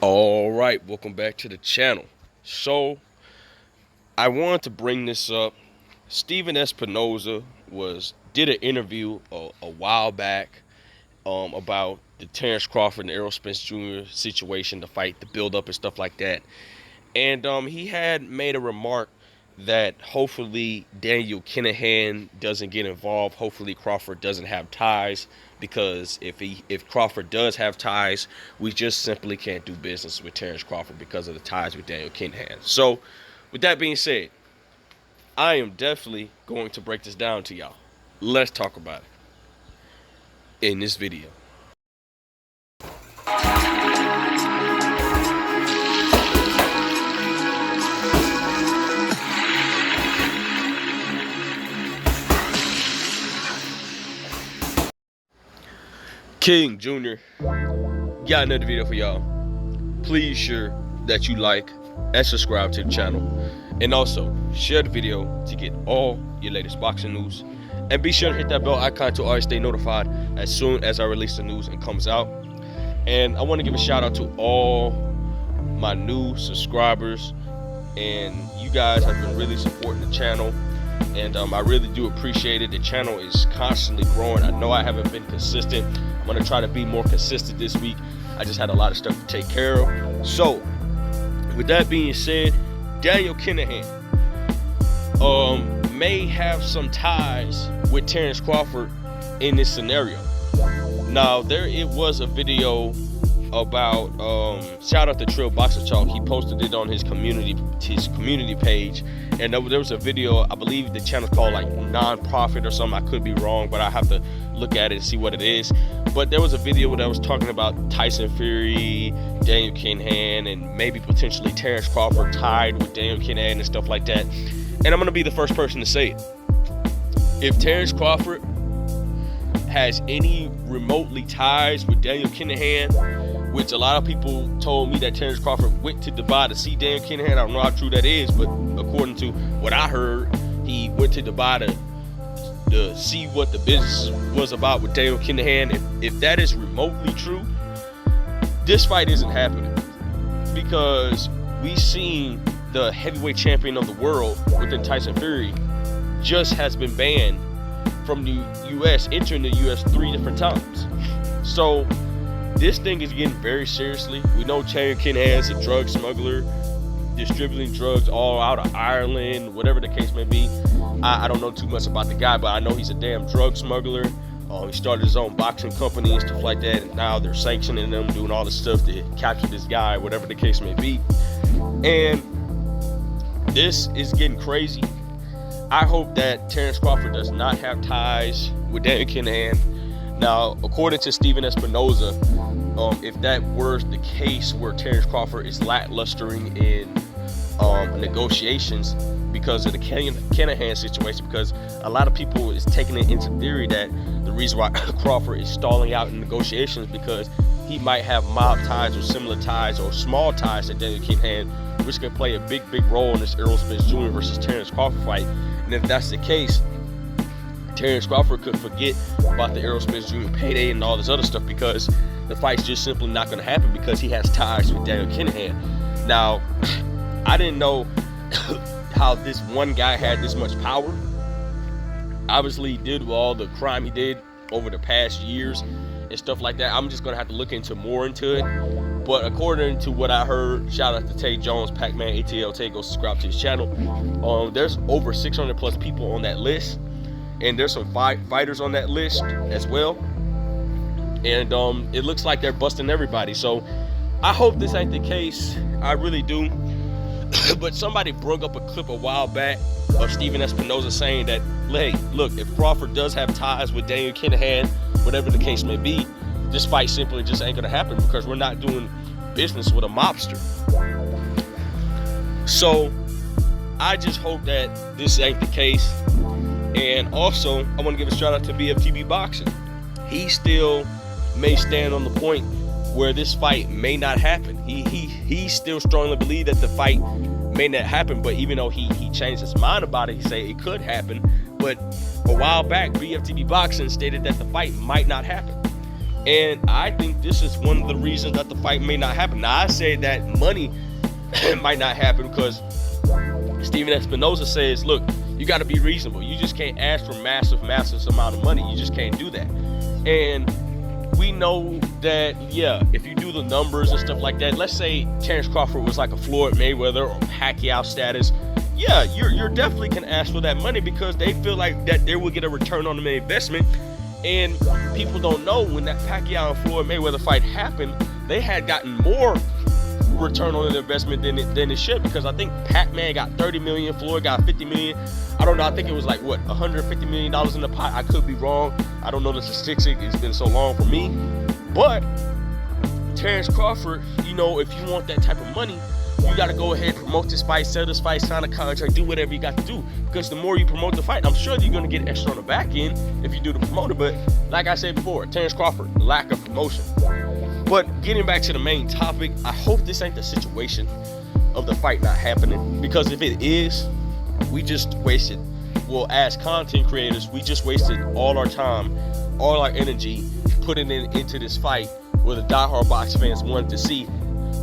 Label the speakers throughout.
Speaker 1: All right, welcome back to the channel. So, I wanted to bring this up. Steven Espinoza did an interview a while back about the Terence Crawford and Errol Spence Jr. situation, the fight, the build up and stuff like that. And he had made a remark that hopefully Daniel Kinahan doesn't get involved. Hopefully Crawford doesn't have ties, because if Crawford does have ties, we just simply can't do business with Terence Crawford because of the ties with Daniel Kinahan. So, with that being said, I am definitely going to break this down to y'all. Let's talk about it in this video. King Jr. got another video for y'all. Please sure that you like and subscribe to the channel, and also share the video to get all your latest boxing news, and be sure to hit that bell icon to always stay notified as soon as I release the news and comes out. And I want to give a shout out to all my new subscribers, and you guys have been really supporting the channel, and I really do appreciate it. The channel is constantly growing. I know I haven't been consistent. I'm going to try to be more consistent this week. I just had a lot of stuff to take care of. So, with that being said, Daniel Kinahan may have some ties with Terence Crawford in this scenario. Now, it was a video about shout out to Trill Boxer Talk. He posted it on his community page, and there was a video. I believe the channel's called like Non-Profit or something. I could be wrong, but I have to look at it and see what it is. But there was a video that was talking about Tyson Fury, Daniel Kinahan, and maybe potentially Terence Crawford tied with Daniel Kinahan and stuff like that. And I'm gonna be the first person to say it. If Terence Crawford has any remotely ties with Daniel Kinahan, which a lot of people told me that Terence Crawford went to Dubai to see Daniel Kinahan. I don't know how true that is, but according to what I heard, he went to Dubai to see what the business was about with Daniel Kinahan. If that is remotely true, this fight isn't happening, because we've seen the heavyweight champion of the world within Tyson Fury just has been banned from the U.S., entering the U.S. 3 different times. So this thing is getting very seriously. We know Daniel Kinahan is a drug smuggler, distributing drugs all out of Ireland, whatever the case may be. I don't know too much about the guy, but I know he's a damn drug smuggler. He started his own boxing company and stuff like that, and now they're sanctioning them, doing all this stuff to capture this guy, whatever the case may be. And this is getting crazy. I hope that Terence Crawford does not have ties with Daniel Kinahan. Now, according to Steven Espinoza, if that were the case where Terence Crawford is lattlustering in negotiations because of the Kinahan situation, because a lot of people is taking it into theory that the reason why Crawford is stalling out in negotiations because he might have mob ties or similar ties or small ties to Daniel Kinahan, which could play a big role in this Errol Spence Jr. versus Terence Crawford fight. And if that's the case, Terence Crawford could forget about the Errol Spence Jr. payday and all this other stuff, because the fight's just simply not going to happen because he has ties with Daniel Kinahan. Now, I didn't know how this one guy had this much power. Obviously, he did all the crime he did over the past years and stuff like that. I'm just going to have to look more into it. But according to what I heard, shout out to Tay Jones, Pac-Man, ATL Tay, go subscribe to his channel. There's over 600 plus people on that list, and there's some fighters on that list as well. And it looks like they're busting everybody. So I hope this ain't the case. I really do. But somebody broke up a clip a while back of Steven Espinoza saying that, hey, look, if Crawford does have ties with Daniel Kinahan, whatever the case may be, this fight simply just ain't gonna happen because we're not doing business with a mobster. So I just hope that this ain't the case. And also, I want to give a shout out to BFTB Boxing. He still may stand on the point where this fight may not happen. He still strongly believe that the fight may not happen, but even though he changed his mind about it, he said it could happen. But a while back, BFTB Boxing stated that the fight might not happen. And I think this is one of the reasons that the fight may not happen. Now, I say that money might not happen because Steven Espinoza says, look, you got to be reasonable. You just can't ask for massive amount of money. You just can't do that. And we know that, yeah, if you do the numbers and stuff like that, let's say Terence Crawford was like a Floyd Mayweather or Pacquiao status, yeah, you're definitely can ask for that money because they feel like that they will get a return on the investment. And people don't know, when that Pacquiao and Floyd Mayweather fight happened, they had gotten more return on the investment than it should, because I think Pac-Man got 30 million, Floyd got 50 million. I don't know, I think it was like what, 150 million dollars in the pot. I could be wrong. I don't know the statistics. It's been so long for me. But Terence Crawford, you know, if you want that type of money, you got to go ahead, promote this fight, sell this fight, sign a contract, do whatever you got to do. Because the more you promote the fight, I'm sure you're going to get extra on the back end if you do the promoter. But like I said before, Terence Crawford, lack of promotion. But getting back to the main topic, I hope this ain't the situation of the fight not happening. Because if it is, we just wasted, well, as content creators, we just wasted all our time, all our energy putting it into this fight where the diehard box fans wanted to see,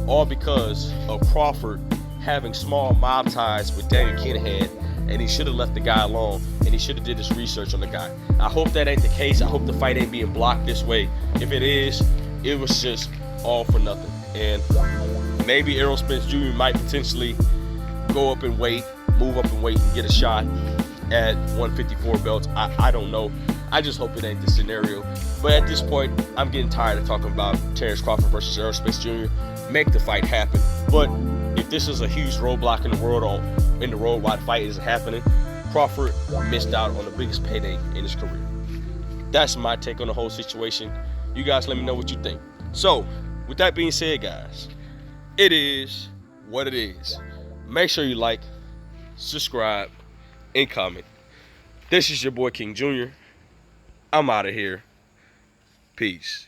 Speaker 1: all because of Crawford having small mob ties with Daniel Kinahan, and he should have left the guy alone, and he should have did his research on the guy. I hope that ain't the case. I hope the fight ain't being blocked this way. If it is, it was just all for nothing. And maybe Errol Spence Jr. might potentially go up in weight, move up in weight, and get a shot at 154 belts. I don't know. I just hope it ain't the scenario. But at this point, I'm getting tired of talking about Terence Crawford versus Errol Spence Jr. Make the fight happen. But if this is a huge roadblock in the world, or in the road why the fight isn't happening, Crawford missed out on the biggest payday in his career. That's my take on the whole situation. You guys let me know what you think. So, with that being said, guys, it is what it is. Make sure you like, subscribe, and comment. This is your boy King Jr. I'm out of here. Peace.